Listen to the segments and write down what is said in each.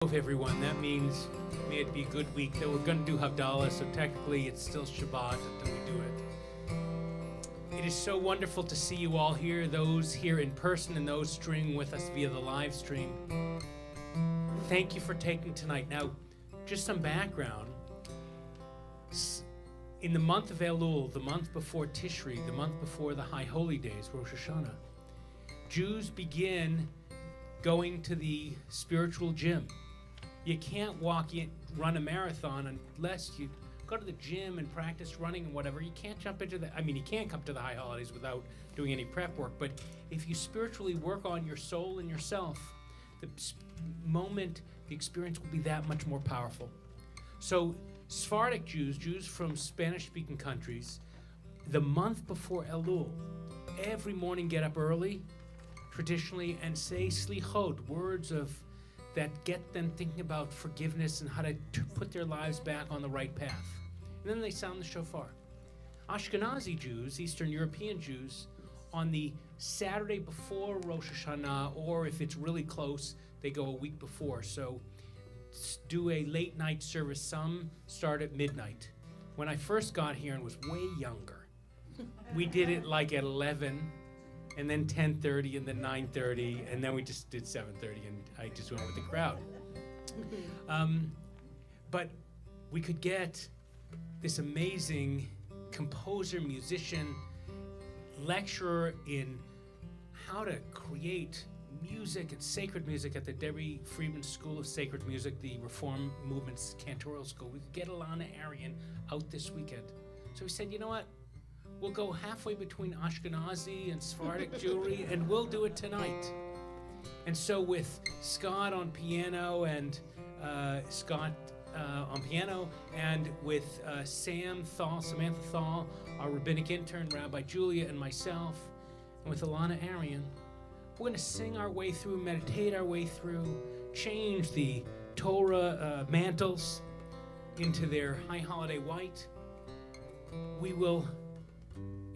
Everyone, that means may it be a good week. That we're going to do Havdala, so technically it's still Shabbat until we do it. It is so wonderful to see you all here, those here in person and those streaming with us via the live stream. Thank you for taking tonight. Now, just some background. In the month of Elul, the month before Tishri, the month before the High Holy Days, Rosh Hashanah, Jews begin going to the spiritual gym. You can't run a marathon unless you go to the gym and practice running and whatever. You can't jump into you can't come to the high holidays without doing any prep work. But if you spiritually work on your soul and yourself, the experience will be that much more powerful. So Sephardic Jews from Spanish-speaking countries, the month before Elul, every morning get up early, traditionally, and say Selichot, words that get them thinking about forgiveness and how to put their lives back on the right path. And then they sound the shofar. Ashkenazi Jews, Eastern European Jews, on the Saturday before Rosh Hashanah, or if it's really close, they go a week before. So do a late night service. Some start at midnight. When I first got here and was way younger, we did it like at 11, and then 10:30, and then 9:30, and then we just did 7:30, and I just went with the crowd. But we could get this amazing composer, musician, lecturer in how to create music and sacred music at the Debbie Friedman School of Sacred Music, the Reform Movement's cantorial school. We could get Elana Arian out this weekend. So we said, you know what? We'll go halfway between Ashkenazi and Sephardic Jewry, and we'll do it tonight. And so with Scott on piano and with Samantha Thal, our rabbinic intern, Rabbi Julia, and myself, and with Elana Arian, we're going to sing our way through, meditate our way through, change the Torah mantles into their high holiday white. We will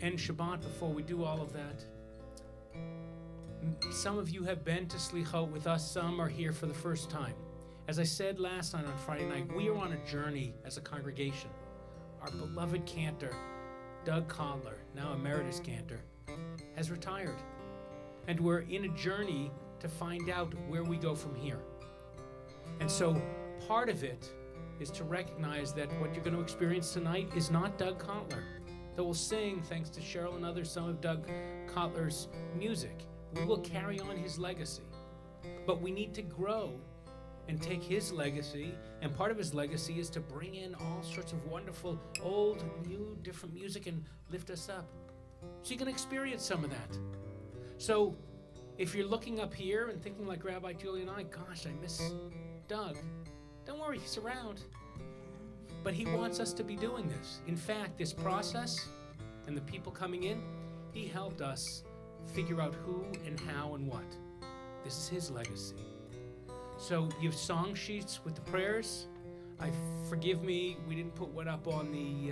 end Shabbat before we do all of that. Some of you have been to Selichot with us. Some are here for the first time. As I said last night on Friday night, we are on a journey as a congregation. Our beloved cantor, Doug Kotler, now emeritus cantor, has retired. And we're in a journey to find out where we go from here. And so part of it is to recognize that what you're going to experience tonight is not Doug Kotler. Though we'll sing, thanks to Cheryl and others, some of Doug Kotler's music. We will carry on his legacy. But we need to grow and take his legacy, and part of his legacy is to bring in all sorts of wonderful, old, new, different music and lift us up. So you can experience some of that. So if you're looking up here and thinking like Rabbi Julia and I, gosh, I miss Doug, don't worry, he's around. But he wants us to be doing this. In fact, this process and the people coming in, he helped us figure out who and how and what. This is his legacy. So you have song sheets with the prayers. Forgive me, we didn't put one up on the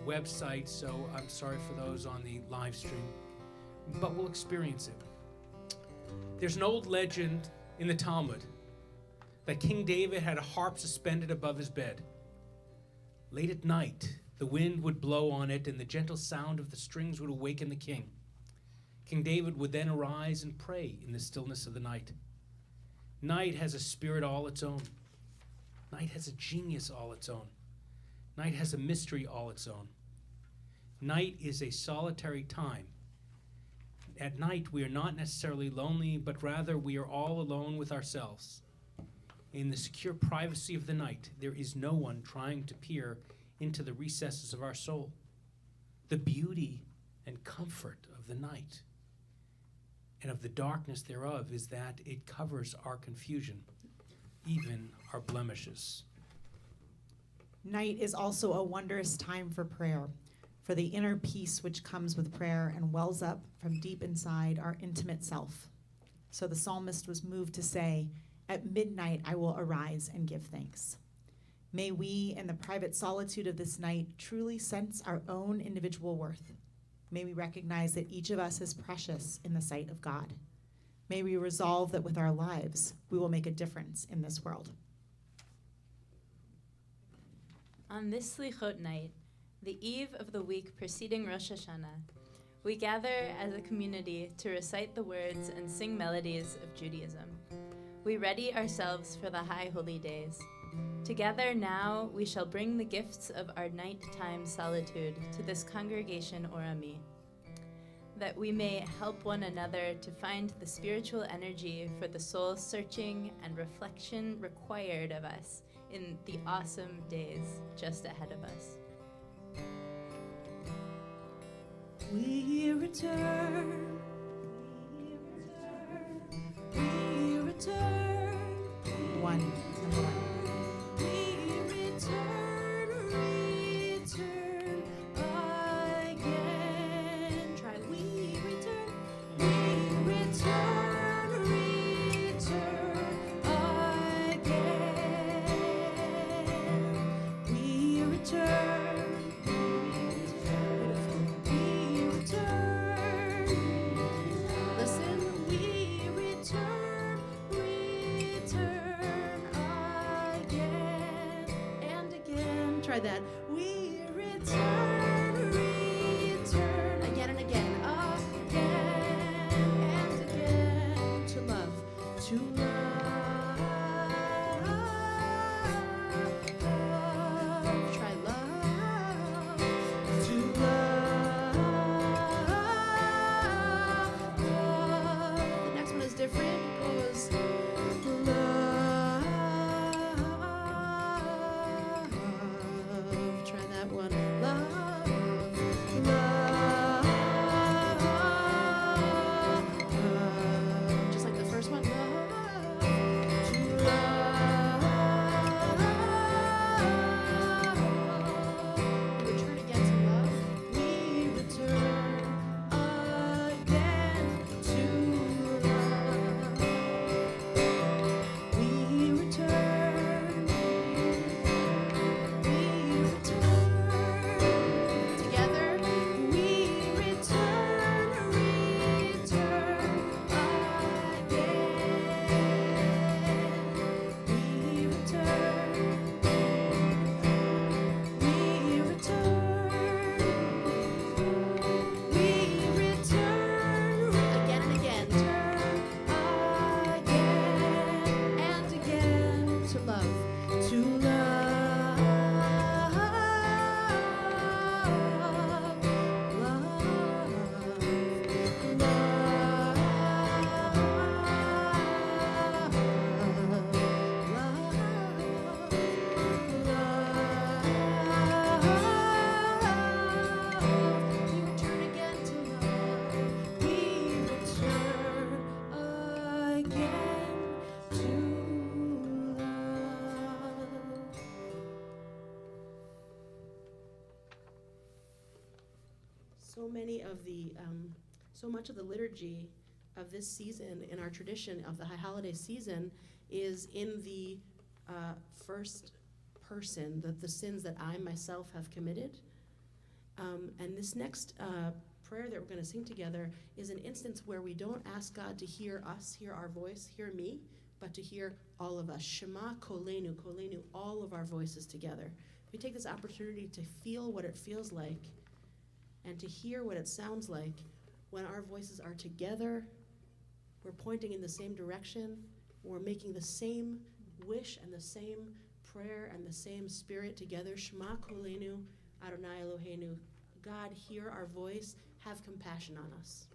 website, so I'm sorry for those on the live stream. But we'll experience it. There's an old legend in the Talmud that King David had a harp suspended above his bed. Late at night, the wind would blow on it, and the gentle sound of the strings would awaken the king. King David would then arise and pray in the stillness of the night. Night has a spirit all its own. Night has a genius all its own. Night has a mystery all its own. Night is a solitary time. At night, we are not necessarily lonely, but rather we are all alone with ourselves. In the secure privacy of the night, there is no one trying to peer into the recesses of our soul. The beauty and comfort of the night and of the darkness thereof is that it covers our confusion, even our blemishes. Night is also a wondrous time for prayer, for the inner peace which comes with prayer and wells up from deep inside our intimate self. So the psalmist was moved to say, "At midnight I will arise and give thanks." May we, in the private solitude of this night, truly sense our own individual worth. May we recognize that each of us is precious in the sight of God. May we resolve that with our lives, we will make a difference in this world. On this Selichot night, the eve of the week preceding Rosh Hashanah, we gather as a community to recite the words and sing melodies of Judaism. We ready ourselves for the high holy days. Together now we shall bring the gifts of our nighttime solitude to this congregation or Ami, that we may help one another to find the spiritual energy for the soul searching and reflection required of us in the awesome days just ahead of us. We return, we return. One, number one. We return again. Try, we return again. We return. Listen, we return again and again. Try that. We return again and again and again to love, to love. Try love, to love. The next one is different. It goes love. Try that one. Love, love. Just like the first one. Love, to love. Return again to love. We return again to love. We return. Together. We return again. We return. We return again and again. Again and again to love, to love, We return again to love. We return again to love. So much of the liturgy of this season in our tradition of the high holiday season is in the first person, the sins that I myself have committed. And this next prayer that we're going to sing together is an instance where we don't ask God to hear us, hear our voice, hear me, but to hear all of us. Shema kolenu, kolenu, all of our voices together. We take this opportunity to feel what it feels like and to hear what it sounds like when our voices are together. We're pointing in the same direction. We're making the same wish and the same prayer and the same spirit together. Shema kolenu, Adonai Eloheinu. God, hear our voice. Have compassion on us.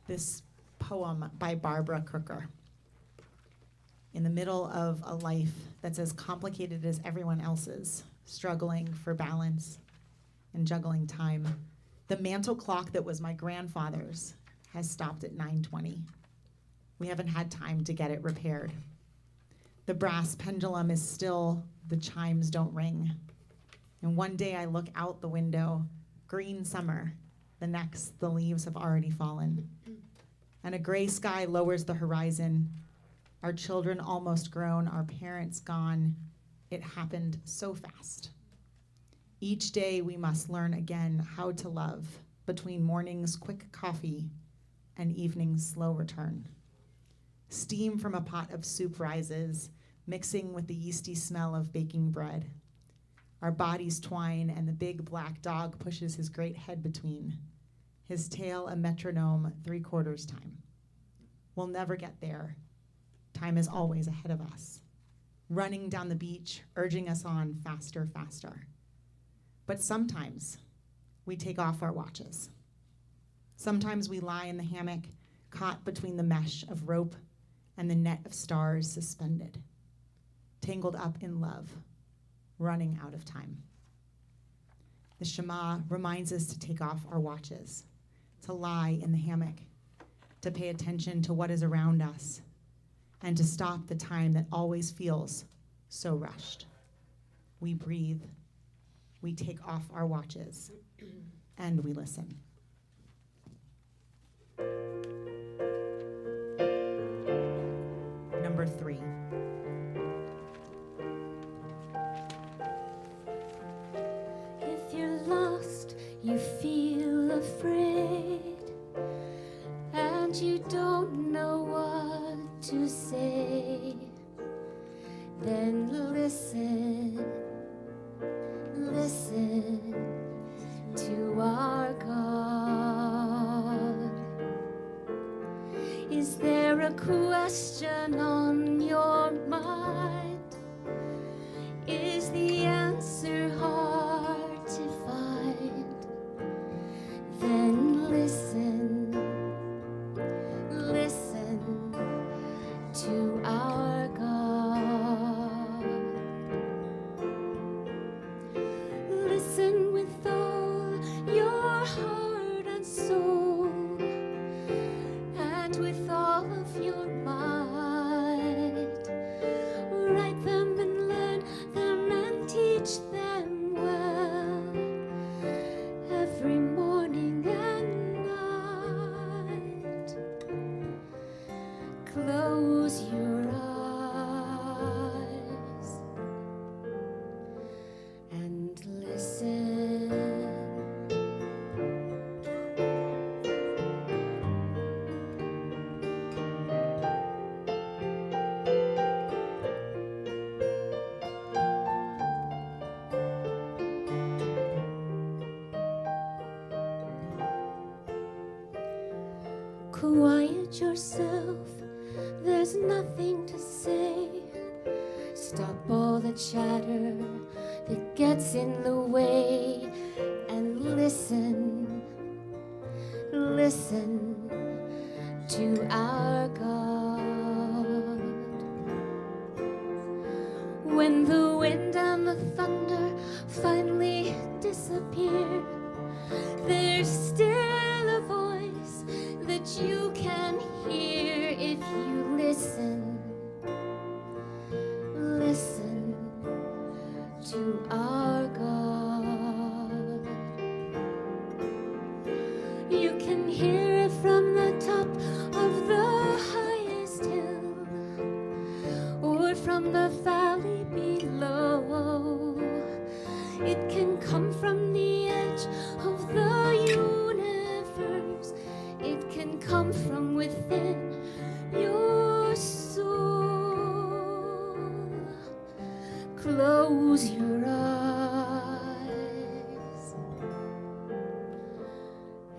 This poem by Barbara Crooker. In the middle of a life that's as complicated as everyone else's, struggling for balance and juggling time, the mantle clock that was my grandfather's has stopped at 9:20. We haven't had time to get it repaired. The brass pendulum is still, the chimes don't ring. And one day I look out the window, green summer. The next, the leaves have already fallen. And a gray sky lowers the horizon. Our children almost grown, our parents gone. It happened so fast. Each day we must learn again how to love between morning's quick coffee and evening's slow return. Steam from a pot of soup rises, mixing with the yeasty smell of baking bread. Our bodies twine and the big black dog pushes his great head between, his tail a metronome 3/4 time. We'll never get there. Time is always ahead of us, running down the beach, urging us on faster, faster. But sometimes we take off our watches. Sometimes we lie in the hammock, caught between the mesh of rope and the net of stars suspended, tangled up in love, running out of time. The Shema reminds us to take off our watches, to lie in the hammock, to pay attention to what is around us, and to stop the time that always feels so rushed. We breathe, we take off our watches, and we listen. Number 3. If you're lost, you feel afraid, and you don't know what to say, then listen, listen to our God. Is there a question on your mind? Is the answer hard to find? Then listen, listen to our God. Listen with all your heart and soul, and with all of your might. Write them and learn them and teach them well, every morning and night. Close your eyes and listen. Quiet yourself, there's nothing to say. Stop all the chatter that gets in the way and listen, listen to our God. When the wind and the thunder finally disappear, there's still a voice that you can hear if you listen. Listen to our God. You can hear it from the top of the highest hill, or from the valley below. It can come from the edge of the universe. It can come from within your soul. Close your eyes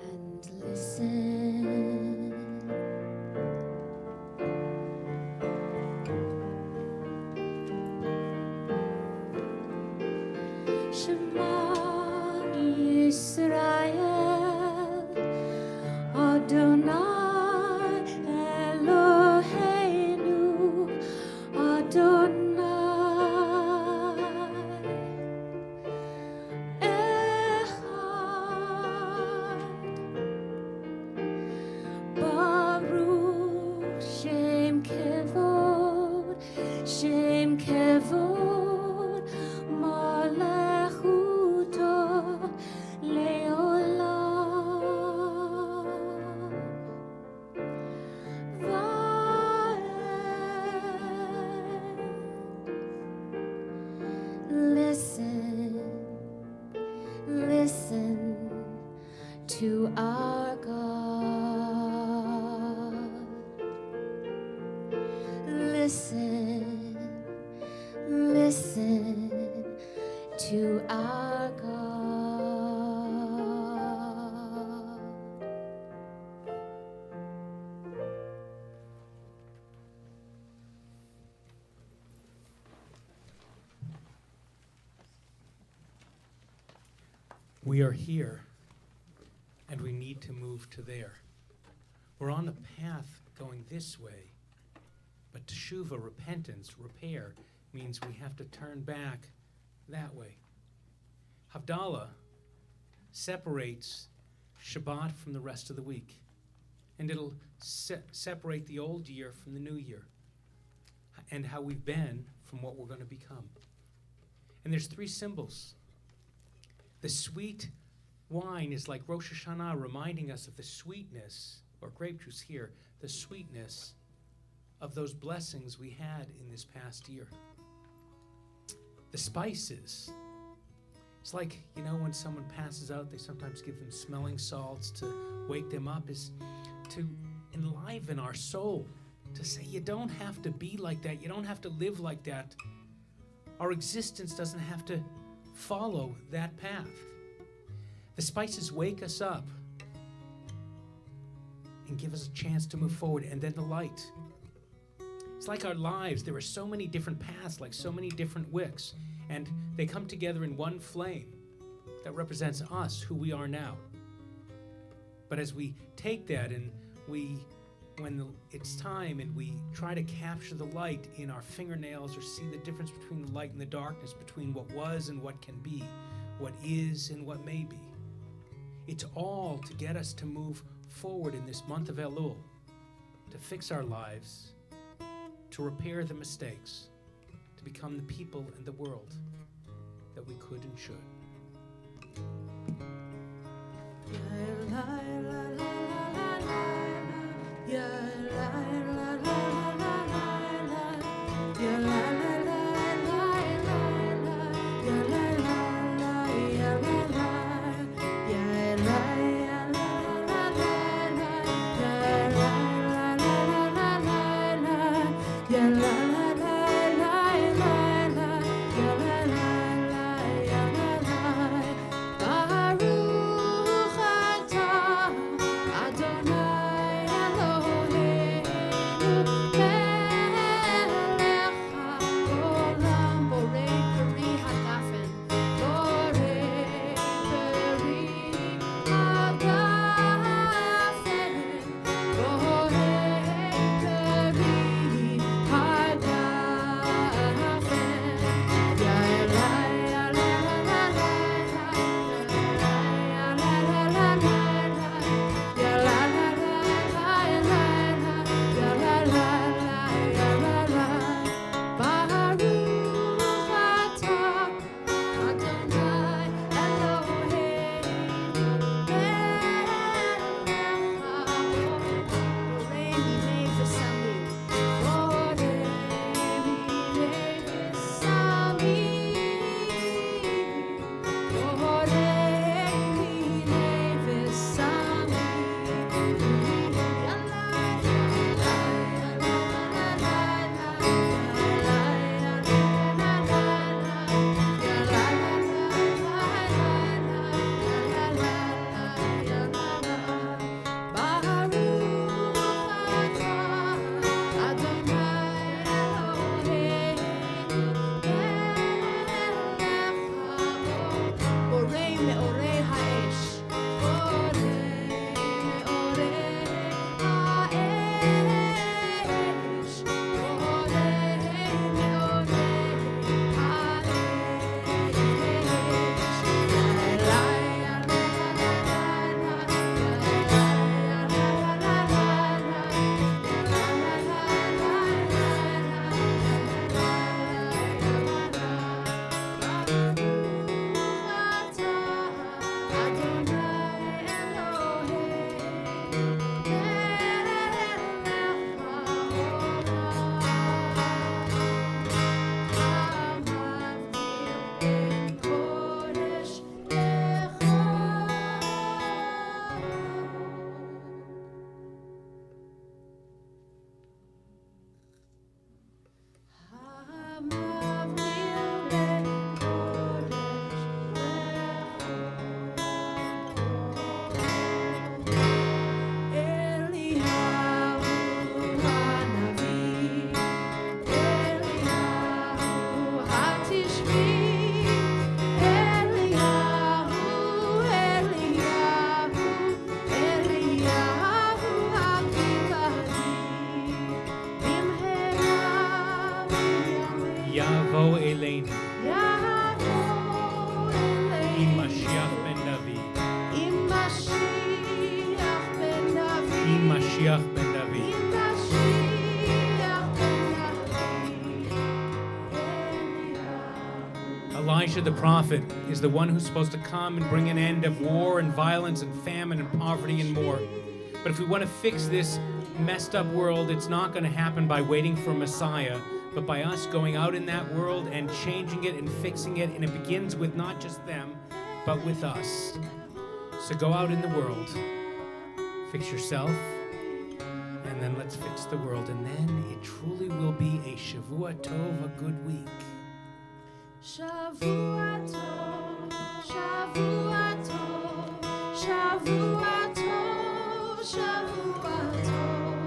and listen. Shema Yisrael, Adonai Eloheinu, Adonai Echad. Baruch Shem Kevod, Shem Kevod, Malechuto Leolam. Listen, listen to our God. Listen, listen to our God. We are here, and we need to move to there. We're on a path going this way, but teshuva, repentance, repair, means we have to turn back that way. Havdala separates Shabbat from the rest of the week, and it'll separate the old year from the new year, and how we've been from what we're going to become. And there's three symbols. The sweet wine is like Rosh Hashanah, reminding us of the sweetness, or grape juice here, the sweetness of those blessings we had in this past year. The spices, it's like, when someone passes out, they sometimes give them smelling salts to wake them up, is to enliven our soul, to say you don't have to be like that, you don't have to live like that. Our existence doesn't have to follow that path. The spices wake us up and give us a chance to move forward. And then the light. It's like our lives. There are so many different paths, like so many different wicks. And they come together in one flame that represents us, who we are now. But as we take that and it's time and we try to capture the light in our fingernails, or see the difference between the light and the darkness, between what was and what can be, what is and what may be. It's all to get us to move forward in this month of Elul, to fix our lives, to repair the mistakes, to become the people and the world that we could and should. Baruch atah Mashiach ben David. Elijah the prophet is the one who's supposed to come and bring an end of war and violence and famine and poverty and more. But if we want to fix this messed up world, it's not going to happen by waiting for Messiah, but by us going out in that world and changing it and fixing it. And it begins with not just them, but with us. So go out in the world, fix yourself, and then let's fix the world. And then it truly will be a Shavua Tov, a good week. Shavua Tov, Shavua Tov, Shavua Tov, Shavua Tov,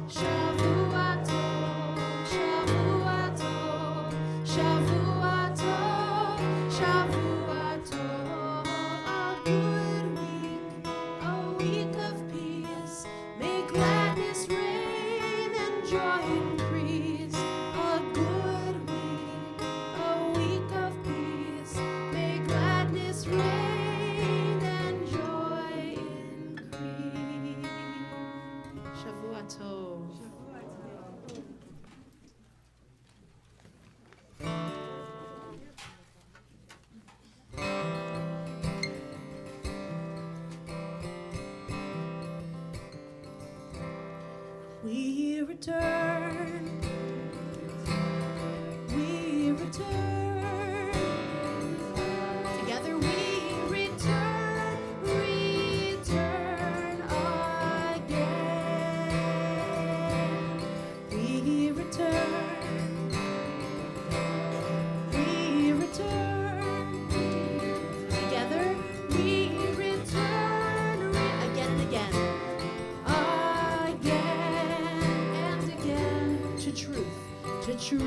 Shavua Tov, Shavua Tov, Shavua Tov, Shavua Tov. A good week, a week of peace. May gladness reign and joy increase. A good week, a week of peace. May gladness reign and joy increase. Shavua Tov. We return. We return. Together we return. Return again. We return. We return. Together we return. Again and again. Again and again to truth, to truth,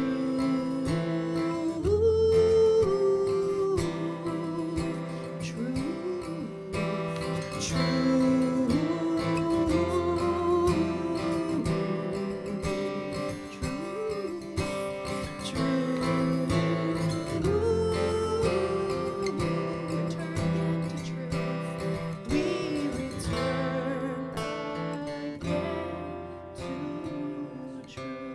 return again to truth. We return again to truth.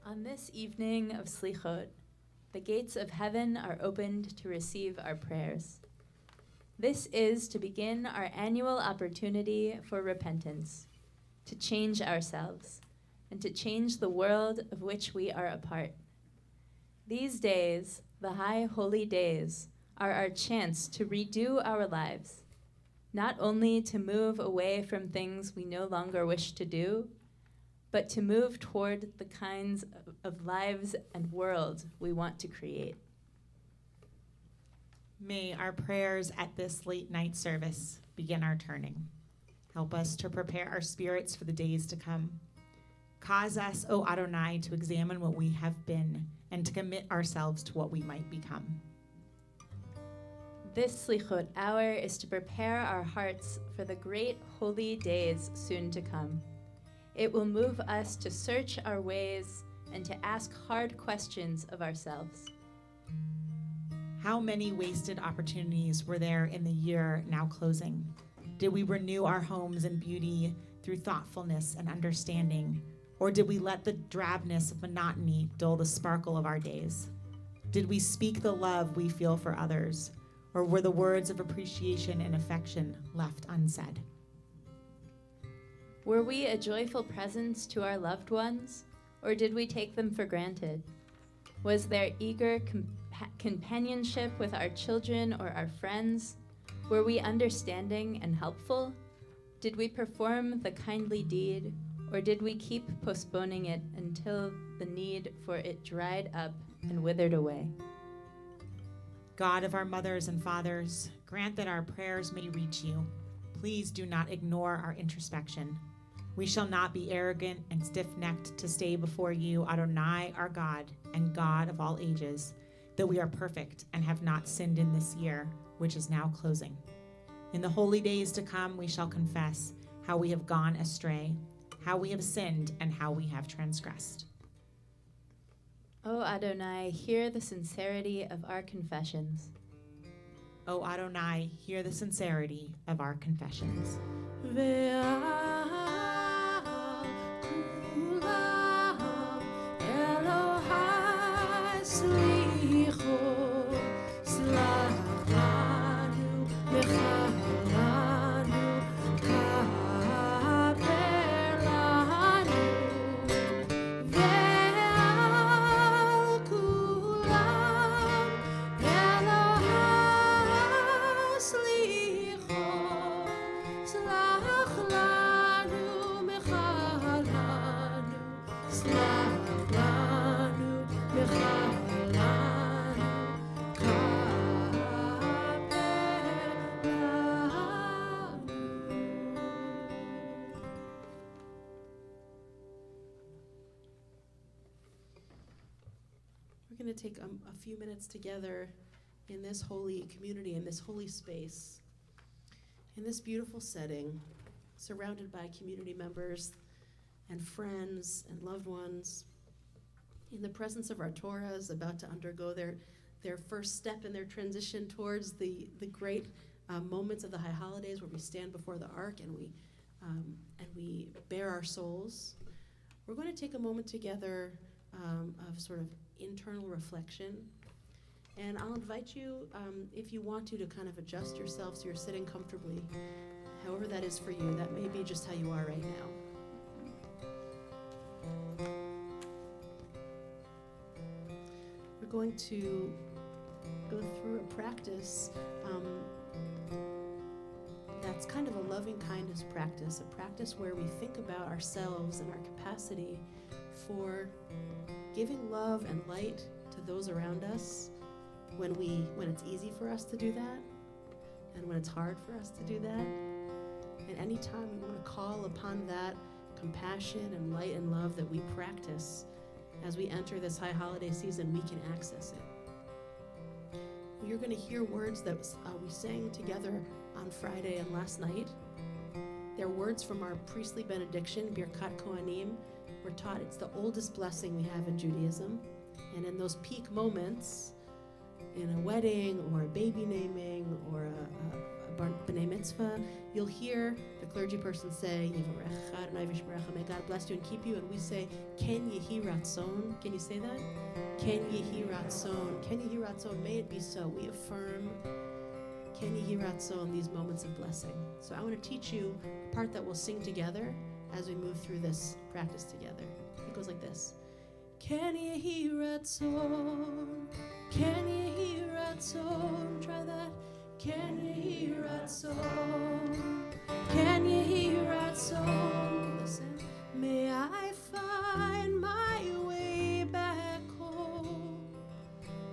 On this evening of Selichot, the gates of heaven are opened to receive our prayers. This is to begin our annual opportunity for repentance, to change ourselves, and to change the world of which we are a part. These days, the high holy days, are our chance to redo our lives, not only to move away from things we no longer wish to do, but to move toward the kinds of lives and world we want to create. May our prayers at this late night service begin our turning. Help us to prepare our spirits for the days to come. Cause us, O Adonai, to examine what we have been and to commit ourselves to what we might become. This Selichot hour is to prepare our hearts for the great holy days soon to come. It will move us to search our ways and to ask hard questions of ourselves. How many wasted opportunities were there in the year now closing? Did we renew our homes in beauty through thoughtfulness and understanding? Or did we let the drabness of monotony dull the sparkle of our days? Did we speak the love we feel for others? Or were the words of appreciation and affection left unsaid? Were we a joyful presence to our loved ones, or did we take them for granted? Was there eager companionship with our children or our friends? Were we understanding and helpful? Did we perform the kindly deed, or did we keep postponing it until the need for it dried up and withered away? God of our mothers and fathers, grant that our prayers may reach you. Please do not ignore our introspection. We shall not be arrogant and stiff-necked to stay before you, Adonai, our God, and God of all ages, that we are perfect and have not sinned in this year, which is now closing. In the holy days to come, we shall confess how we have gone astray, how we have sinned, and how we have transgressed. O Adonai, hear the sincerity of our confessions. O Adonai, hear the sincerity of our confessions. Elohai Selichot, Slach lanu, Mechalanu, Kaper lanu, Ve'al kulam, Elohai Selichot, Slach lanu, Mechalanu, Slach lanu, Mechalanu, Kaper lanu. We're going to take a few minutes together in this holy community, in this holy space, in this beautiful setting, surrounded by community members and friends and loved ones, in the presence of our Torahs about to undergo their first step in their transition towards the great moments of the high holidays where we stand before the ark and we bare our souls. We're going to take a moment together of sort of internal reflection. And I'll invite you, if you want to kind of adjust yourself so you're sitting comfortably, however that is for you. That may be just how you are right now. We're going to go through a practice that's kind of a loving kindness practice, a practice where we think about ourselves and our capacity for giving love and light to those around us when it's easy for us to do that and when it's hard for us to do that. And anytime we want to call upon that compassion and light and love that we practice as we enter this high holiday season, we can access it. You're going to hear words that we sang together on Friday and last night. They're words from our priestly benediction, Birkat Kohanim. We're taught it's the oldest blessing we have in Judaism. And in those peak moments, in a wedding or a baby naming or a b'nai mitzvah, you'll hear the clergy person say, Yivarecha Adonai v'yishmerecha, may God bless you and keep you. And we say, Ken yehi ratzon. Can you say that? Ken yehi ratzon. Ken yehi ratzon. May it be so. We affirm Ken yehi ratzon, these moments of blessing. So I want to teach you a part that we'll sing together as we move through this practice together. It goes like this. Ken yehi ratzon. Ken yehi ratzon. Try that. Ken yehi ratzon. Ken yehi ratzon. Listen. May I find my way back home.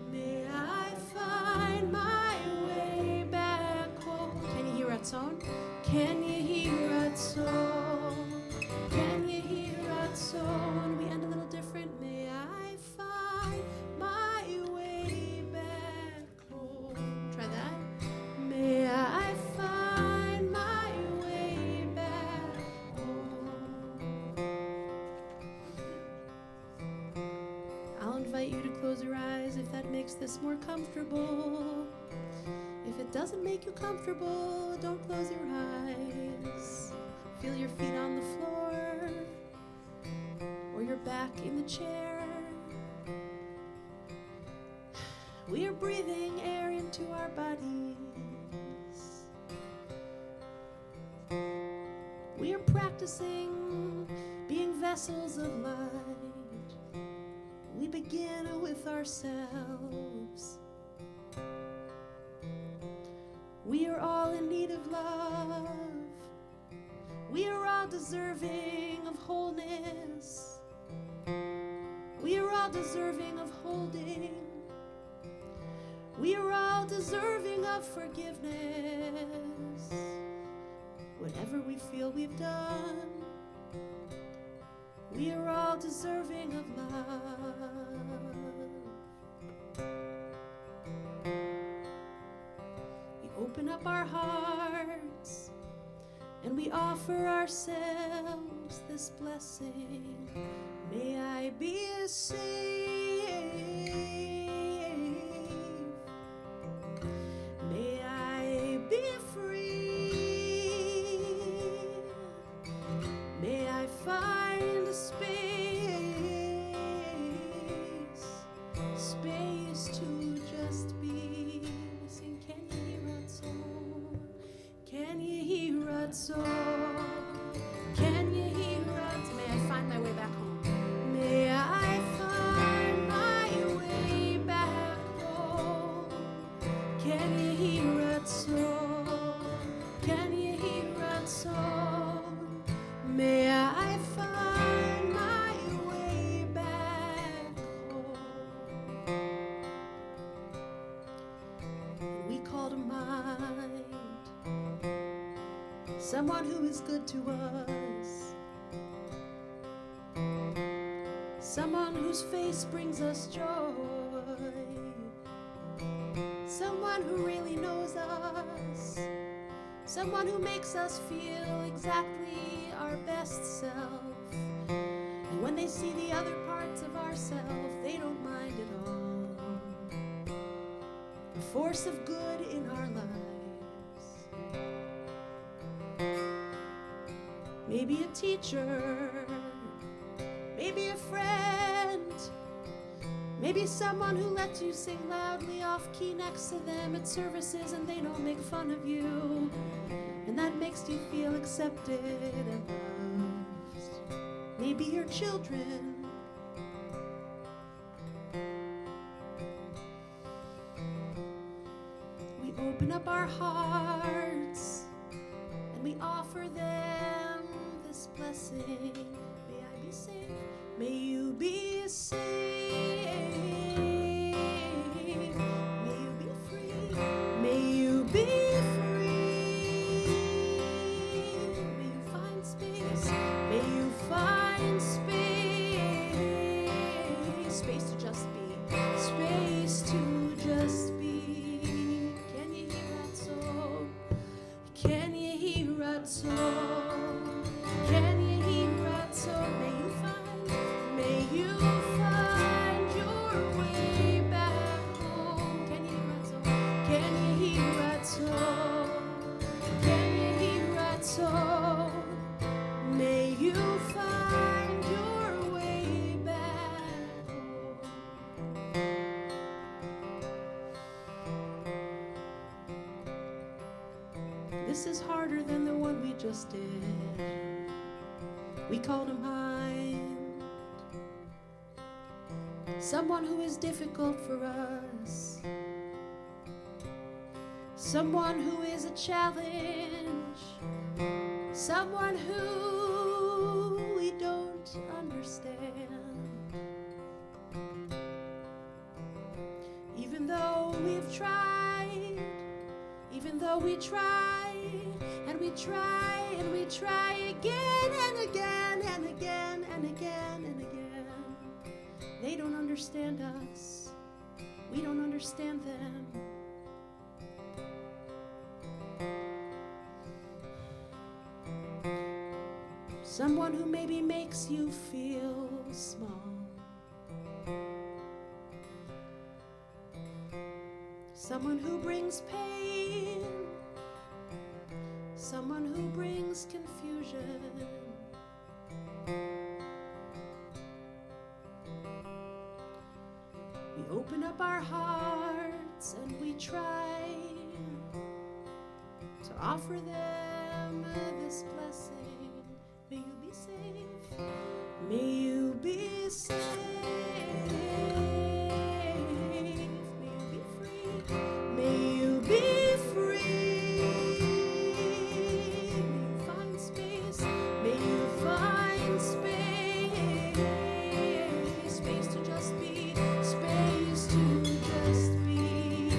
May I find my way back home. Ken yehi ratzon. Ken yehi ratzon. Ken yehi ratzon. We end a little different. May I find my way back home. Try that. May I find my way back home. I'll invite you to close your eyes if that makes this more comfortable. If it doesn't make you comfortable, don't close your eyes. Feel your feet on the floor or your back in the chair. We are breathing air into our bodies. We are practicing being vessels of light. We begin with ourselves. We are all in need of love. We are all deserving of wholeness. We are all deserving of holding. We are all deserving of forgiveness. Whatever we feel we've done, we are all deserving of love. We open up our hearts and we offer ourselves this blessing. May I be safe. May Can you hear it so? Can you hear it so? May I find my way back home. And we call to mind someone who is good to us, someone whose face brings us joy, someone who really knows us, someone who makes us feel exactly our best self. And when they see the other parts of ourselves, they don't mind at all. A force of good in our lives. Maybe a teacher, maybe a friend, maybe someone who lets you sing loudly off key next to them at services and they don't make fun of you, and that makes you feel accepted and loved. Maybe your children. We open up our hearts and we offer them this blessing. May I be saved. May you be saved. May you be free. May you be free. May you find space. May you find space. Space to just be. Space to just be. Can you hear that song? Can you hear that song? Can you hear that song? May you find your way back home. Can you hear that song? Can you hear that song? Can you hear that song? May you find your way back home. This is harder than the one we just did. We called him mind. Someone who is difficult for us, someone who is a challenge, someone who we don't understand. Even though we've tried, even though we try, and we try, and we try again and again and again and again and again. They don't understand us. We don't understand them. Someone who maybe makes you feel small. Someone who brings pain. Someone who brings confusion. We open up our hearts and we try to offer them this blessing. May you be safe. May you be safe. May you be free. May you be free. May you find space. May you find space. Space to just be. Space to just be.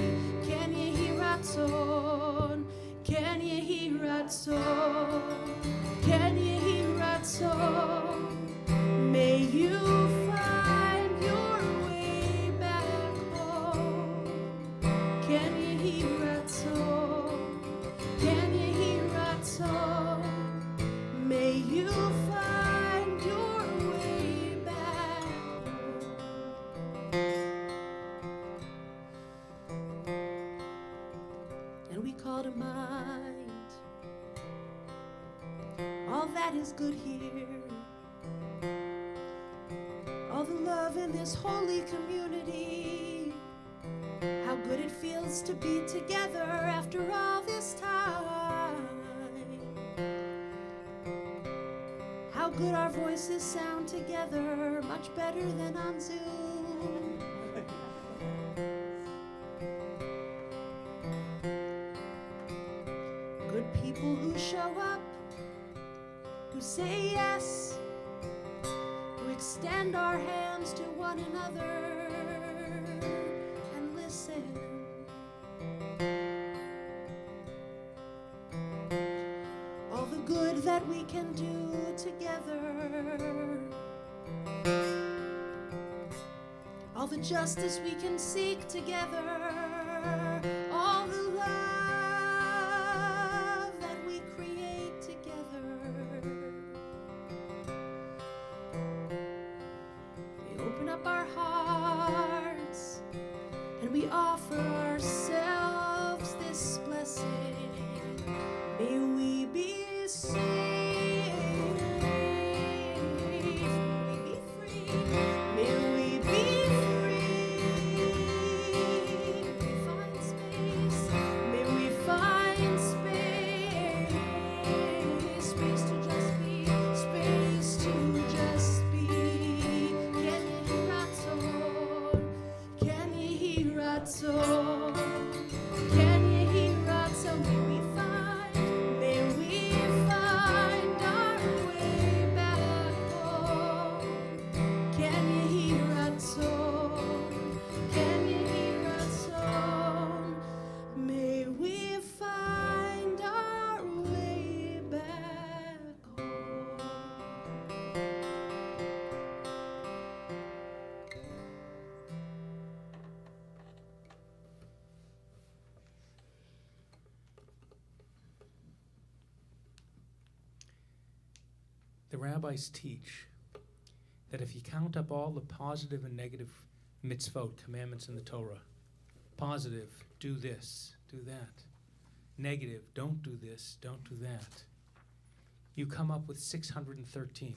Can you hear that song? Can you hear that song? Can you hear that song? May you find your way back home. Can you hear that song? Can you hear that song? May you find your way back home. And we call to mind all that is good here, all the love in this holy community, how good it feels to be together after all this time, how good our voices sound together, much better than on Zoom. people who show up, who say yes, who extend our hands to one another and listen. All the good that we can do together, all the justice we can seek together, all the love that we create together. We open up our hearts and we offer ourselves this blessing. May we be safe, may we be free, may we be free. May we find space, may we find space, space to just be, space to just be. Can you hear our tone? Can you hear our tone? Can you hear our tone? May we find our way back home. Can you hear our tone? Can you hear our tone? May we find our way back home. The rabbis teach that if you count up all the positive and negative mitzvot, commandments in the Torah, positive, do this, do that. Negative, don't do this, don't do that. You come up with 613.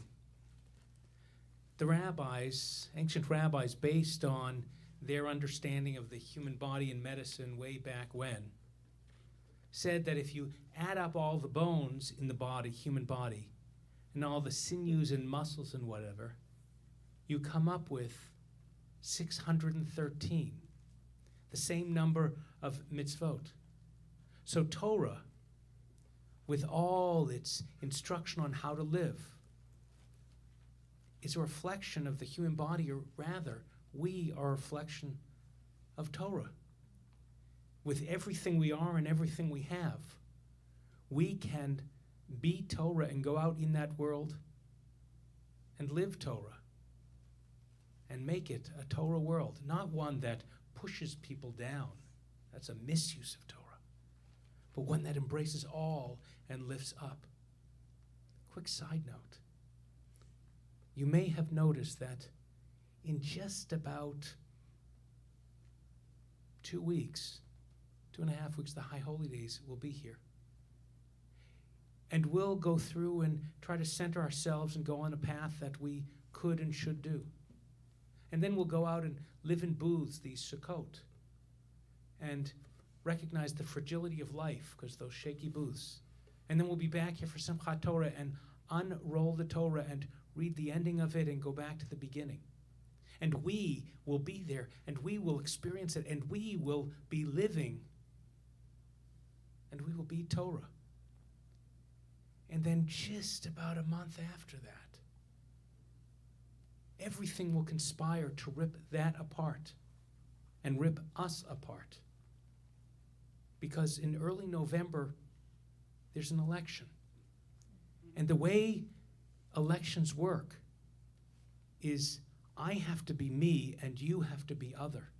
The rabbis, ancient rabbis, based on their understanding of the human body and medicine way back when, said that if you add up all the bones in the body, human body, and all the sinews and muscles and whatever, you come up with 613, the same number of mitzvot. So Torah, with all its instruction on how to live, is a reflection of the human body, or rather, we are a reflection of Torah. With everything we are and everything we have, we can be Torah and go out in that world and live Torah and make it a Torah world, not one that pushes people down. That's a misuse of Torah. But one that embraces all and lifts up. Quick side note. You may have noticed that in just about 2 weeks, 2.5 weeks, the High Holy Days will be here. And we'll go through and try to center ourselves and go on a path that we could and should do. And then we'll go out and live in booths, these Sukkot, and recognize the fragility of life, because those shaky booths. And then we'll be back here for Simchat Torah and unroll the Torah and read the ending of it and go back to the beginning. And we will be there, and we will experience it, and we will be living, and we will be Torah. And then just about a month after that, everything will conspire to rip that apart and rip us apart. Because in early November, there's an election. And the way elections work is I have to be me and you have to be other.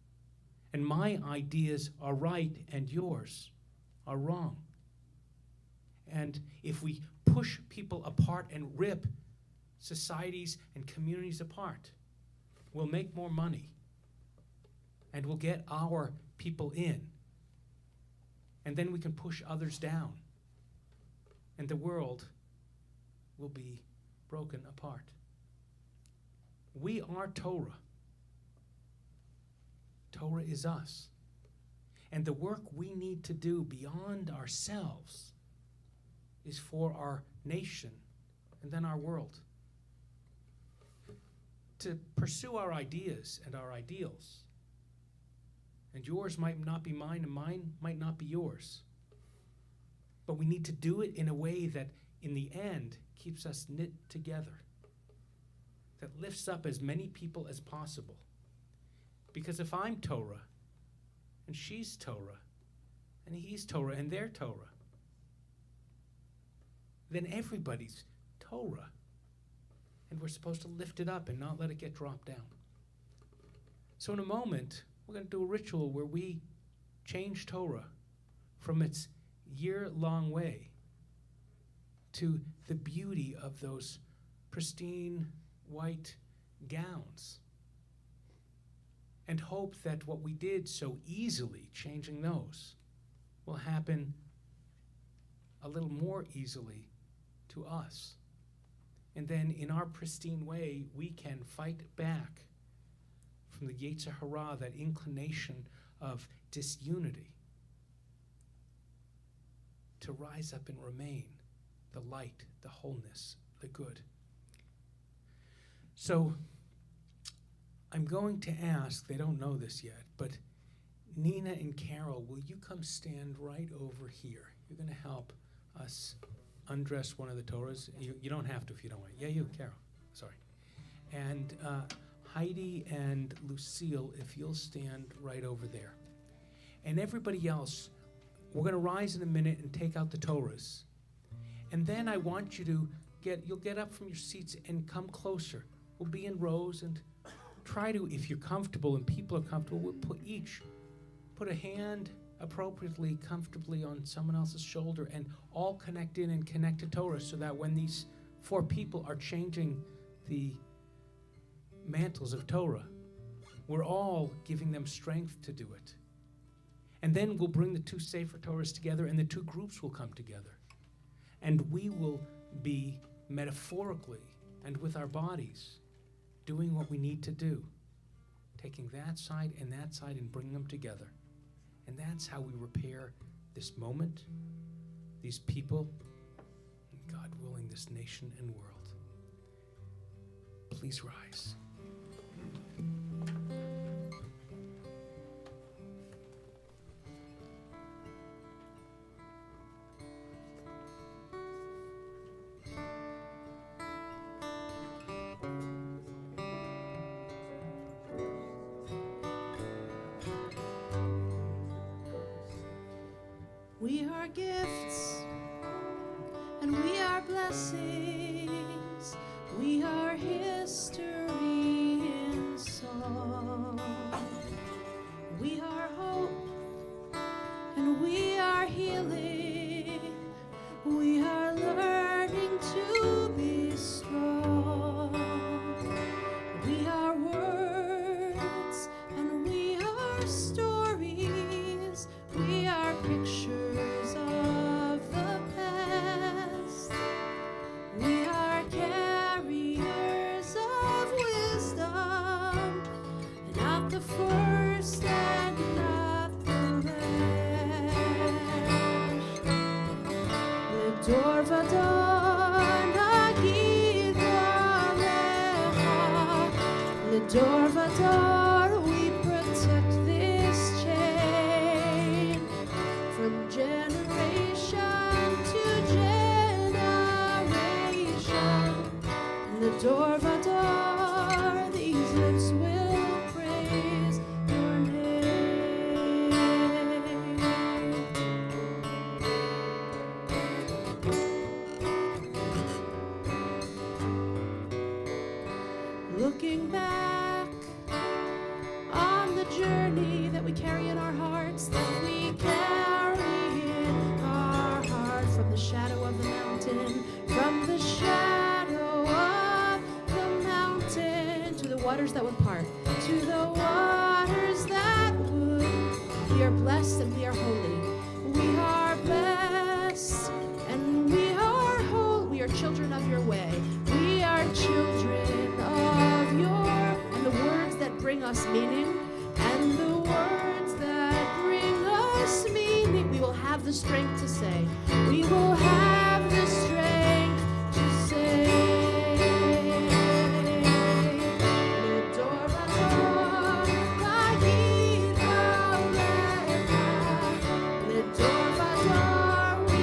And my ideas are right and yours are wrong. And if we push people apart and rip societies and communities apart, we'll make more money and we'll get our people in. And then we can push others down. And the world will be broken apart. We are Torah. Torah is us. And the work we need to do beyond ourselves is for our nation and then our world. To pursue our ideas and our ideals. And yours might not be mine and mine might not be yours. But we need to do it in a way that, in the end, keeps us knit together, that lifts up as many people as possible. Because if I'm Torah, and she's Torah, and he's Torah, and they're Torah, then everybody's Torah. And we're supposed to lift it up and not let it get dropped down. So in a moment, we're going to do a ritual where we change Torah from its year-long way to the beauty of those pristine white gowns, and hope that what we did so easily, changing those, will happen a little more easily to us. And then in our pristine way, we can fight back from the Yetzer Hara, that inclination of disunity, to rise up and remain the light, the wholeness, the good. So I'm going to ask, they don't know this yet, but Nina and Carol, will you come stand right over here? You're going to help us undress one of the Torahs. You don't have to if you don't want. Yeah, you, Carol. Sorry. And Heidi and Lucille, if you'll stand right over there. And everybody else, we're going to rise in a minute and take out the Torahs. And then I want you to you'll get up from your seats and come closer. We'll be in rows, and try to, if you're comfortable and people are comfortable, we'll put a hand appropriately, comfortably on someone else's shoulder, and all connect in and connect to Torah, so that when these 4 people are changing the mantles of Torah, we're all giving them strength to do it. And then we'll bring the 2 Sefer Torahs together, and the 2 groups will come together. And we will be metaphorically and with our bodies doing what we need to do, taking that side and bringing them together. And that's how we repair this moment, these people, and God willing, this nation and world. Please rise. We are gifts, and we are blessings. We are history in song. We are hope, and we are healing. We are learning to be strong. We are words, and we are stories. We are pictures of the past. We are carriers of wisdom, not the first and not the last. L'dor vador nagid alecha. L'dor vador, we protect this chain from generation to generation. L'dor vador, these lips will praise your name. Looking back on the journey that we carry in our hearts, that we carry in our heart, from the shadow of the mountain, from the shadow of the mountain, to the waters that would part, to the waters that would. We are blessed and we are holy. We are blessed and we are whole. We are children of your way. We are children of your, and the words that bring us meaning, and the words that bring us meaning, we will have the strength to say. We will have the strength to say. L'dor vador nagid alecha. L'dor vador, we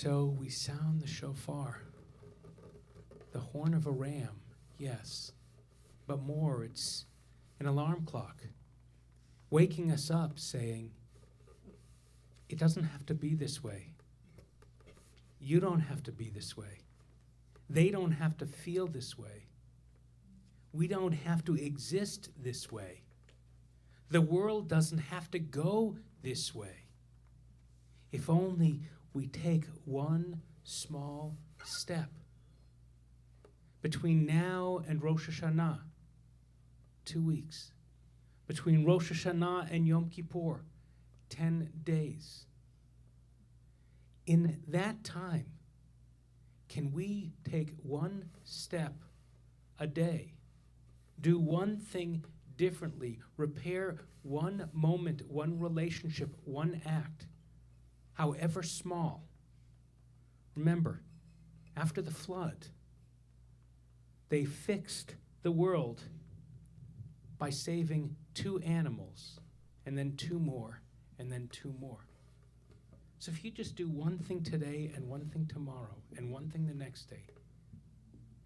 so we sound the shofar, the horn of a ram, yes, but more, it's an alarm clock, waking us up saying, it doesn't have to be this way. You don't have to be this way. They don't have to feel this way. We don't have to exist this way. The world doesn't have to go this way. If only we take one small step. Between now and Rosh Hashanah, 2 weeks. Between Rosh Hashanah and Yom Kippur, 10 days. In that time, can we take one step a day, do one thing differently, repair one moment, one relationship, one act, however small? Remember, after the flood, they fixed the world by saving 2 animals, and then 2 more, and then 2 more. So if you just do one thing today and one thing tomorrow and one thing the next day,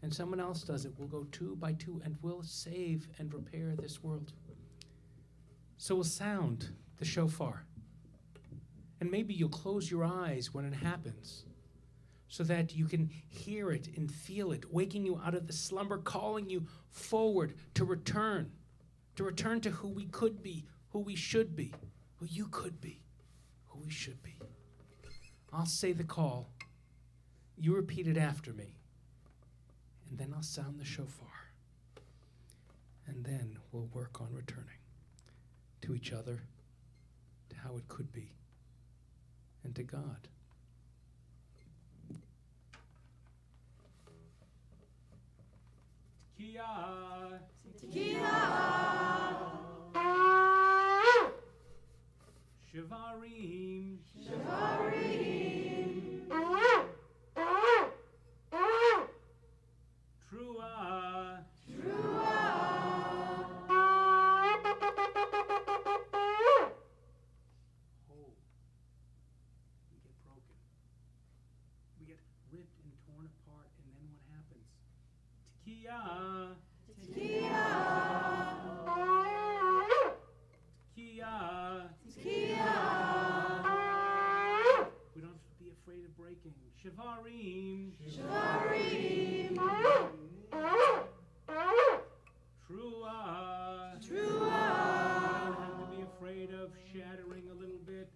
and someone else does it, we'll go 2 by 2 and we'll save and repair this world. So we'll sound the shofar. And maybe you'll close your eyes when it happens so that you can hear it and feel it, waking you out of the slumber, calling you forward to return to who we could be, who we should be, who you could be, who we should be. I'll say the call. You repeat it after me. And then I'll sound the shofar. And then we'll work on returning to each other, to how it could be, and to God. Tekiah. Tekiah. Shivarim. Shivarim. Trua. Trua. Oh, we get broken. We get ripped and torn apart, and then what happens? Tekiah. Tekiah. Tekiah. Tekiah. We don't have to be afraid of breaking. Shivarim. Shivarim. Trua. Trua. We don't have to be afraid of shattering a little bit.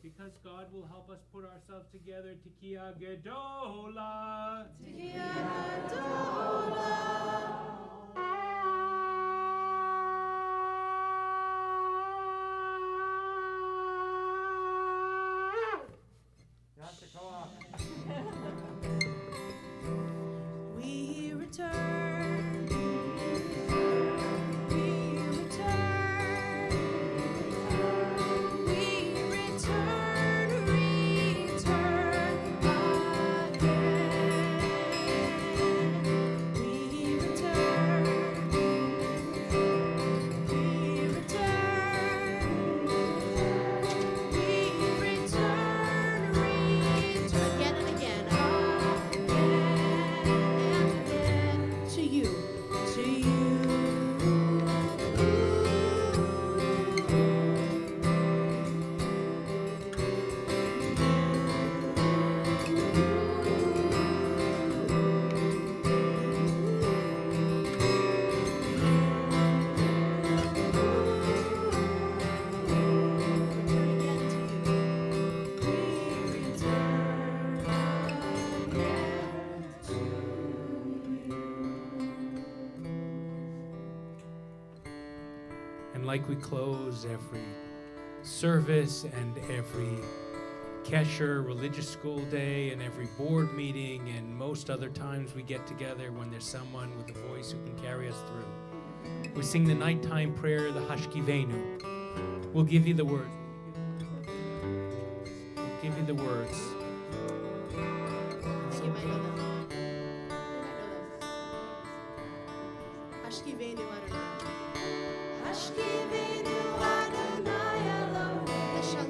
Because God will help us put ourselves together. Tekiah Gedola. Tekiah Gedola. We return. Again and again. To you. To you. And like we close every service and every kesher, religious school day, and every board meeting, and most other times we get together when there's someone with a voice who can carry us through. We sing the nighttime prayer, the Hashkivenu. We'll give you the words. We'll give you the words. You might know that. Hashkivenu Adonai. Hashkivenu Adonai Elohim.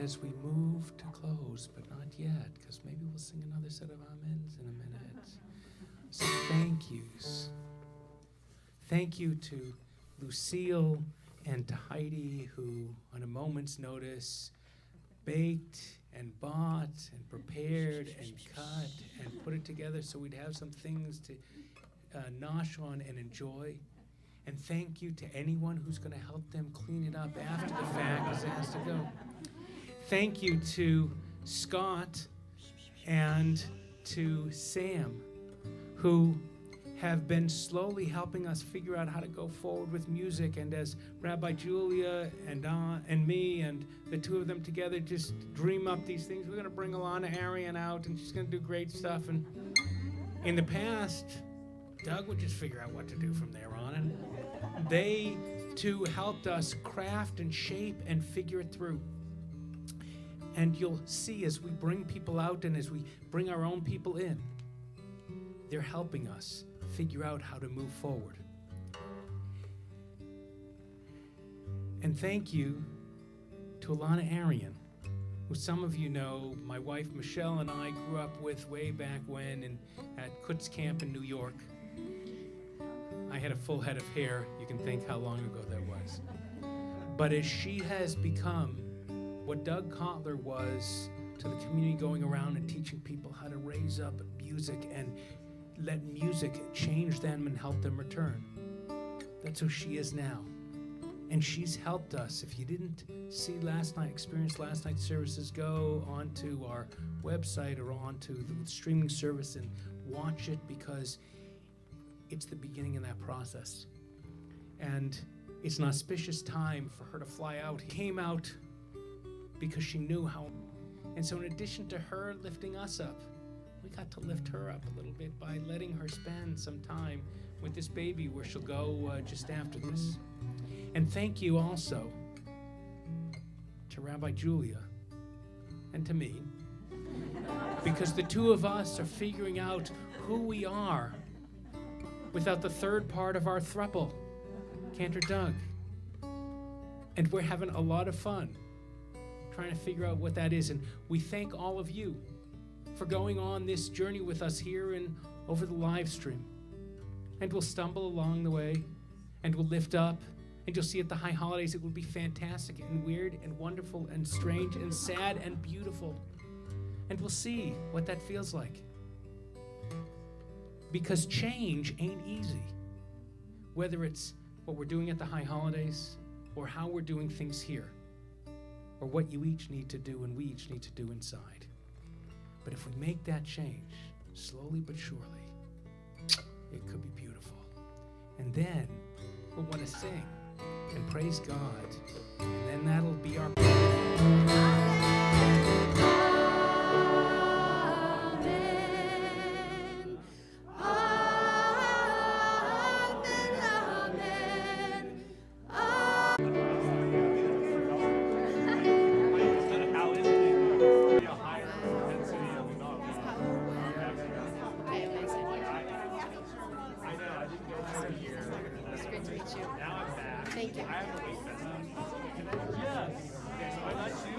as we move to close, but not yet, because maybe we'll sing another set of amens in a minute. So thank yous. Thank you to Lucille and to Heidi, who on a moment's notice baked and bought and prepared and cut and put it together so we'd have some things to nosh on and enjoy. And thank you to anyone who's going to help them clean it up after the fact as it has to go. Thank you to Scott and to Sam, who have been slowly helping us figure out how to go forward with music. And as Rabbi Julia and me and the two of them together just dream up these things, we're going to bring Elana Arian out, and she's going to do great stuff. And in the past, Doug would just figure out what to do from there on. And they, too, helped us craft and shape and figure it through. And you'll see as we bring people out and as we bring our own people in, they're helping us figure out how to move forward. And thank you to Elana Arian, who some of you know my wife Michelle and I grew up with way back when at Kutz Camp in New York. I had a full head of hair. You can think how long ago that was. But as she has become what Doug Kotler was to the community, going around and teaching people how to raise up music and let music change them and help them return. That's who she is now. And she's helped us. If you didn't see experience last night's services, go onto our website or onto the streaming service and watch it, because it's the beginning of that process. And it's an auspicious time for her to fly out. She came out because she knew how. And so in addition to her lifting us up, we got to lift her up a little bit by letting her spend some time with this baby, where she'll go just after this. And thank you also to Rabbi Julia and to me, because the two of us are figuring out who we are without the third part of our throuple, Cantor Doug. And we're having a lot of fun trying to figure out what that is. And we thank all of you for going on this journey with us here and over the live stream. And we'll stumble along the way, and we'll lift up, and you'll see at the high holidays it will be fantastic and weird and wonderful and strange and sad and beautiful. And we'll see what that feels like. Because change ain't easy. Whether it's what we're doing at the high holidays, or how we're doing things here, or what you each need to do and we each need to do inside. But if we make that change, slowly but surely, it could be beautiful. And then we'll want to sing and praise God. And then that'll be our... Thank you. Yes. Okay, so I let you